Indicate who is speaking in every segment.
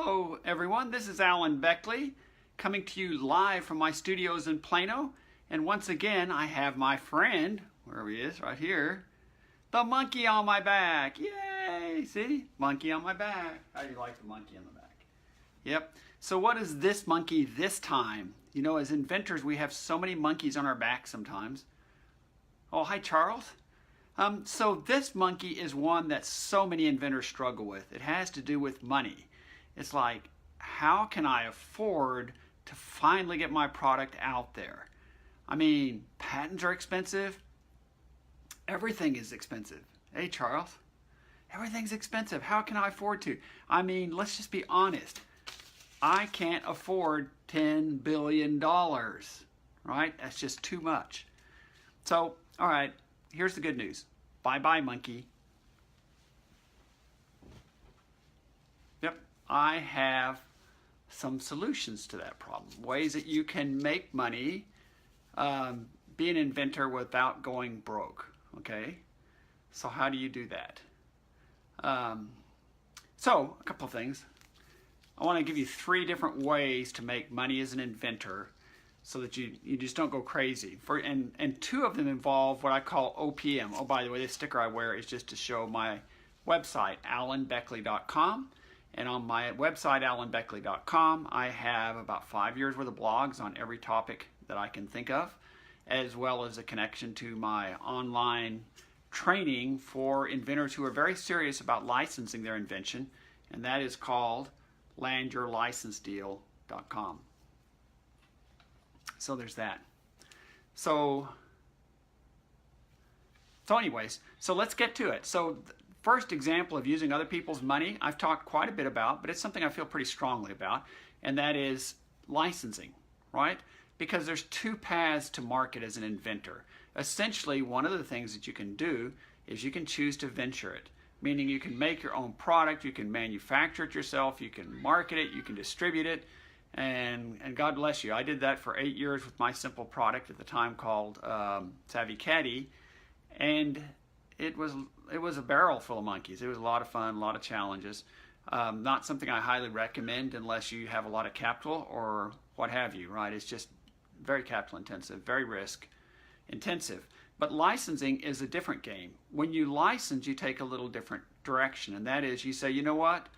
Speaker 1: Hello everyone, this is Alan Beckley coming to you live from my studios in Plano. And once again I have my friend, wherever he is, right here, the monkey on my back. Yay! See? Monkey on my back. How do you like the monkey on the back? Yep. So what is this monkey this time? You know, as inventors we have so many monkeys on our back sometimes. Oh, hi Charles. So this monkey is one that so many inventors struggle with. It has to do with money. It's like, how can I afford to finally get my product out there? I mean, patents are expensive. Everything is expensive. Hey Charles, everything's expensive. How can I afford to? I mean, let's just be honest. I can't afford $10 billion, right? That's just too much. So, all right, here's the good news. Bye-bye, monkey. Yep, I have some solutions to that problem. Ways that you can make money, be an inventor without going broke, okay? So how do you do that? So, a couple of things. I want to give you 3 different ways to make money as an inventor so that you just don't go crazy. And 2 of them involve what I call OPM. Oh, by the way, this sticker I wear is just to show my website, alanbeckley.com. And on my website, alanbeckley.com, I have about 5 years worth of blogs on every topic that I can think of, as well as a connection to my online training for inventors who are very serious about licensing their invention, and that is called landyourlicensedeal.com. So there's that. So anyways, so let's get to it. So the first example of using other people's money, I've talked quite a bit about, but it's something I feel pretty strongly about, and that is licensing, right? Because there's 2 paths to market as an inventor. Essentially, one of the things that you can do is you can choose to venture it, meaning you can make your own product, you can manufacture it yourself, you can market it, you can distribute it, and God bless you. I did that for 8 years with my simple product at the time called Savvy Caddy, and it was a barrel full of monkeys. It was a lot of fun, a lot of challenges. Not something I highly recommend unless you have a lot of capital or what have you, right? It's just very capital intensive, very risk intensive. But licensing is a different game. When you license, you take a little different direction, and that is you say, you know what?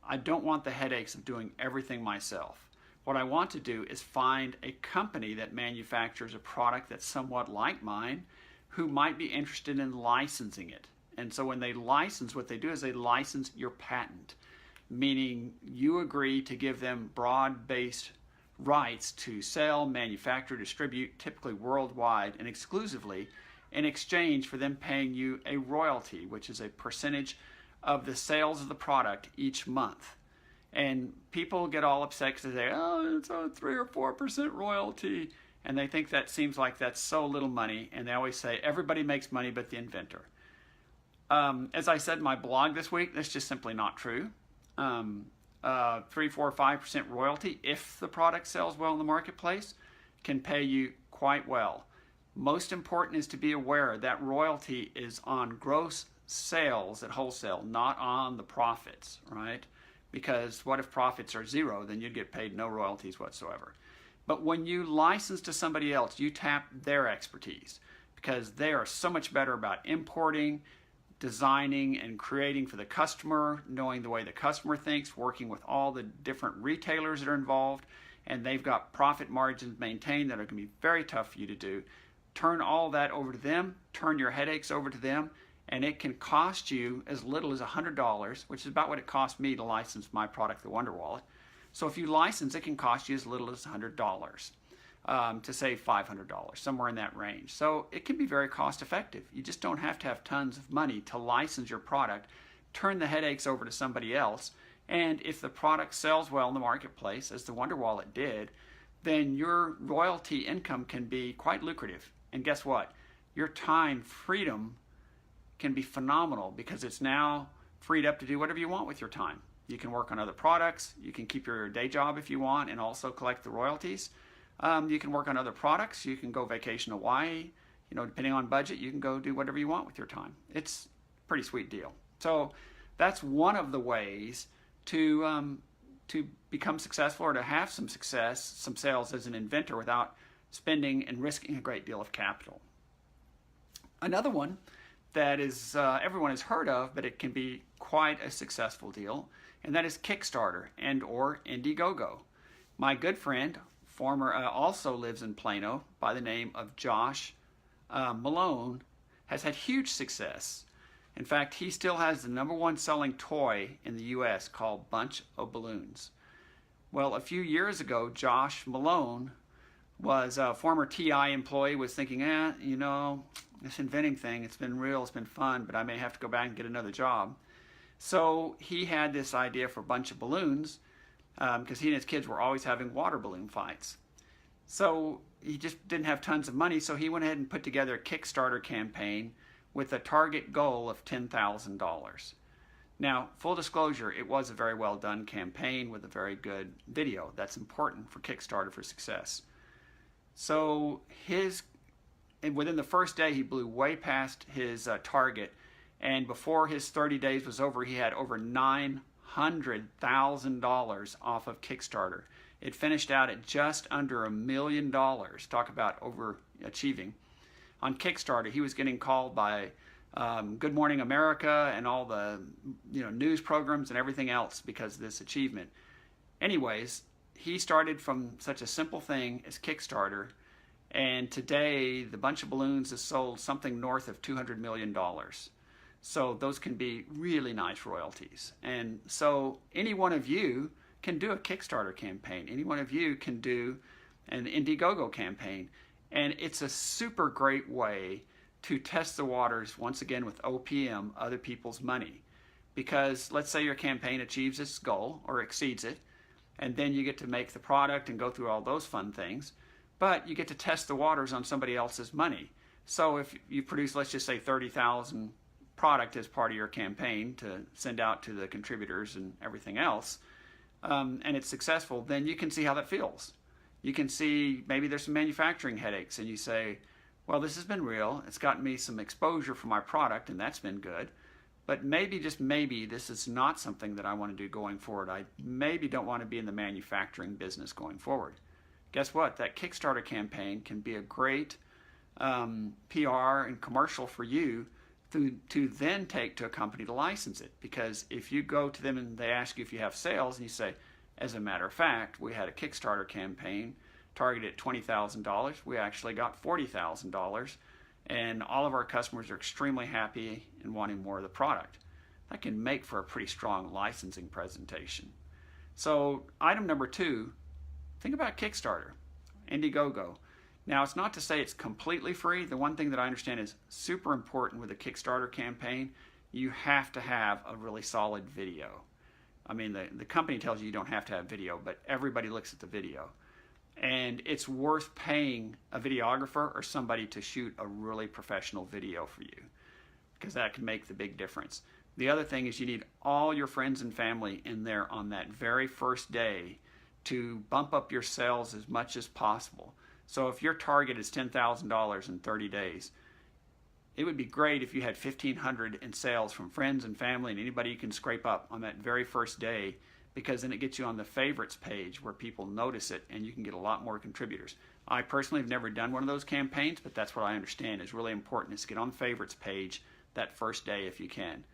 Speaker 1: I don't want the headaches of doing everything myself. What I want to do is find a company that manufactures a product that's somewhat like mine who might be interested in licensing it. And so when they license, what they do is they license your patent, meaning you agree to give them broad-based rights to sell, manufacture, distribute, typically worldwide and exclusively, in exchange for them paying you a royalty, which is a percentage of the sales of the product each month. And people get all upset because they say, oh, it's a 3 or 4% royalty. And they think that seems like that's so little money. And they always say, everybody makes money but the inventor. As I said in my blog this week, that's just simply not true. 3, 4, 5% royalty, if the product sells well in the marketplace, can pay you quite well. Most important is to be aware that royalty is on gross sales at wholesale, not on the profits, right? Because what if profits are 0? Then you'd get paid no royalties whatsoever. But when you license to somebody else, you tap their expertise because they are so much better about importing, designing, and creating for the customer, knowing the way the customer thinks, working with all the different retailers that are involved, and they've got profit margins maintained that are going to be very tough for you to do. Turn all that over to them, turn your headaches over to them, and it can cost you as little as $100, which is about what it cost me to license my product, the Wonder Wallet. So if you license, it can cost you as little as $100 to save $500, somewhere in that range. So it can be very cost effective. You just don't have to have tons of money to license your product, turn the headaches over to somebody else, and if the product sells well in the marketplace, as the Wonder Wallet did, then your royalty income can be quite lucrative. And guess what? Your time freedom can be phenomenal because it's now freed up to do whatever you want with your time. You can work on other products, you can keep your day job if you want and also collect the royalties. You can work on other products, you can go vacation to Hawaii, depending on budget, you can go do whatever you want with your time. It's a pretty sweet deal. So that's one of the ways to to become successful or to have some success, some sales as an inventor without spending and risking a great deal of capital. Another one that is everyone has heard of, but it can be quite a successful deal, and that is Kickstarter and or Indiegogo. My good friend, also lives in Plano by the name of Josh Malone, has had huge success. In fact, he still has the #1 selling toy in the U.S. called Bunch of Balloons. Well, a few years ago, Josh Malone was a former TI employee, was thinking, this inventing thing, it's been real, it's been fun, but I may have to go back and get another job. So he had this idea for Bunch of Balloons, because he and his kids were always having water balloon fights. So he just didn't have tons of money, so he went ahead and put together a Kickstarter campaign with a target goal of $10,000. Now, full disclosure, it was a very well done campaign with a very good video. That's important for Kickstarter for success. So within the first day, he blew way past his target, and before his 30 days was over, he had over $900,000 off of Kickstarter. It finished out at just under $1 million. Talk about overachieving. On Kickstarter, he was getting called by Good Morning America and all the news programs and everything else because of this achievement. Anyways, he started from such a simple thing as Kickstarter, and today the Bunch of Balloons has sold something north of $200 million. So those can be really nice royalties. And so any one of you can do a Kickstarter campaign. Any one of you can do an Indiegogo campaign. And it's a super great way to test the waters, once again, with OPM, other people's money. Because let's say your campaign achieves its goal or exceeds it, and then you get to make the product and go through all those fun things. But you get to test the waters on somebody else's money. So if you produce, let's just say, 30,000 product as part of your campaign to send out to the contributors and everything else, and it's successful, then you can see how that feels. You can see maybe there's some manufacturing headaches, and you say, well, this has been real. It's gotten me some exposure for my product, and that's been good. But maybe, just maybe, this is not something that I want to do going forward. I maybe don't want to be in the manufacturing business going forward. Guess what? That Kickstarter campaign can be a great PR and commercial for you to then take to a company to license it. Because if you go to them and they ask you if you have sales, and you say, as a matter of fact, we had a Kickstarter campaign targeted at $20,000. We actually got $40,000. And all of our customers are extremely happy and wanting more of the product. That can make for a pretty strong licensing presentation. So item number 2, think about Kickstarter, Indiegogo. Now, it's not to say it's completely free. The one thing that I understand is super important with a Kickstarter campaign, you have to have a really solid video. I mean, the company tells you don't have to have video, but everybody looks at the video. And it's worth paying a videographer or somebody to shoot a really professional video for you, because that can make the big difference. The other thing is you need all your friends and family in there on that very first day to bump up your sales as much as possible. So if your target is $10,000 in 30 days, it would be great if you had 1,500 in sales from friends and family and anybody you can scrape up on that very first day, because then it gets you on the favorites page where people notice it and you can get a lot more contributors. I personally have never done one of those campaigns, but that's what I understand is really important, is to get on the favorites page that first day if you can.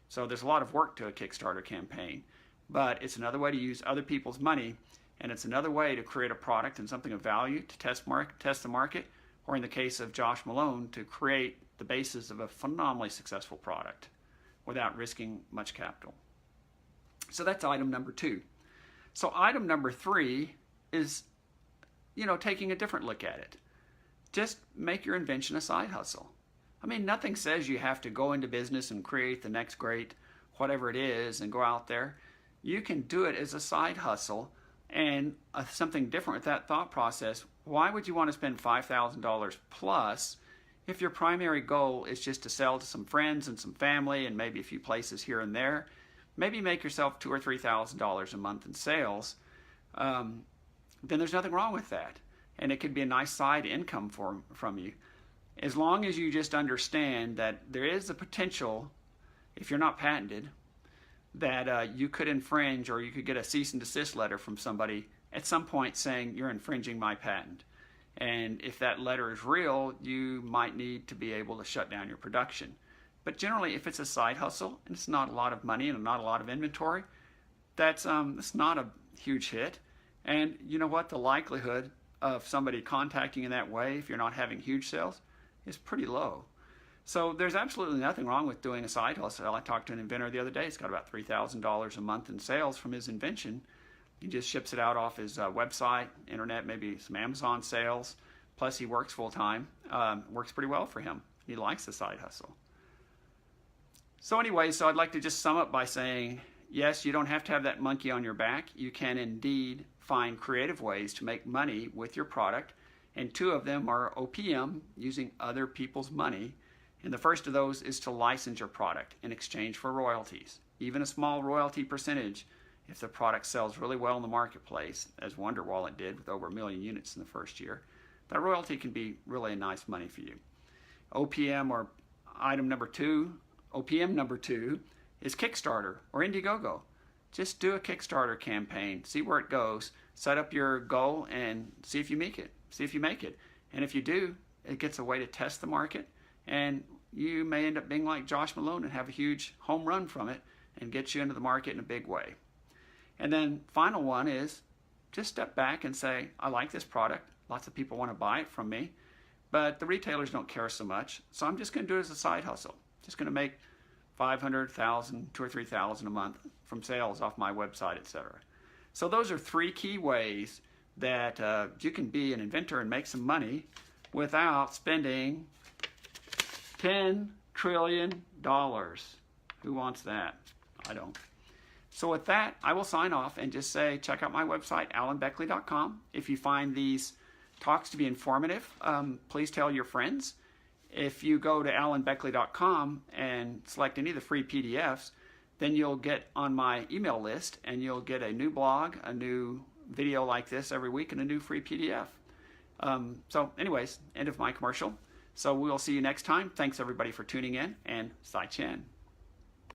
Speaker 1: So there's a lot of work to a Kickstarter campaign, but it's another way to use other people's money, and it's another way to create a product and something of value to test the market, or in the case of Josh Malone, to create the basis of a phenomenally successful product without risking much capital. So that's item number 2. So item number 3 is, taking a different look at it. Just make your invention a side hustle. I mean, nothing says you have to go into business and create the next great whatever it is and go out there. You can do it as a side hustle, and something different with that thought process. Why would you want to spend $5,000 plus if your primary goal is just to sell to some friends and some family and maybe a few places here and there? Maybe make yourself $2,000 or $3,000 a month in sales. Then there's nothing wrong with that, and it could be a nice side income from you, as long as you just understand that there is a potential, if you're not patented, that you could infringe, or you could get a cease and desist letter from somebody at some point saying you're infringing my patent. And if that letter is real, you might need to be able to shut down your production. But generally, if it's a side hustle and it's not a lot of money and not a lot of inventory, that's not a huge hit. And you know what? The likelihood of somebody contacting you in that way, if you're not having huge sales, is pretty low. So there's absolutely nothing wrong with doing a side hustle. I talked to an inventor the other day. He's got about $3,000 a month in sales from his invention. He just ships it out off his website, internet, maybe some Amazon sales. Plus he works full time. Works pretty well for him. He likes the side hustle. So anyway, I'd like to just sum up by saying, yes, you don't have to have that monkey on your back. You can indeed find creative ways to make money with your product. And two of them are OPM, using other people's money. And the first of those is to license your product in exchange for royalties. Even a small royalty percentage, if the product sells really well in the marketplace, as Wonder Wallet did with over 1 million units in the first year, that royalty can be really nice money for you. OPM, or item number two, OPM number two, is Kickstarter or Indiegogo. Just do a Kickstarter campaign, see where it goes, set up your goal, and see if you make it. And if you do, it gets a way to test the market, and you may end up being like Josh Malone and have a huge home run from it and get you into the market in a big way. And then final one is just step back and say, I like this product. Lots of people want to buy it from me, but the retailers don't care so much. So I'm just going to do it as a side hustle. Just going to make $500,000, $2,000 or $3,000 a month from sales off my website, etc. So those are three key ways that you can be an inventor and make some money without spending $10 trillion. Who wants that? I don't. So with that, I will sign off and just say, check out my website, alanbeckley.com. If you find these talks to be informative, please tell your friends. If you go to alanbeckley.com and select any of the free PDFs, then you'll get on my email list and you'll get a new blog, a new video like this every week, and a new free PDF. So anyways, end of my commercial. So we'll see you next time. Thanks everybody for tuning in, and Sai Chen.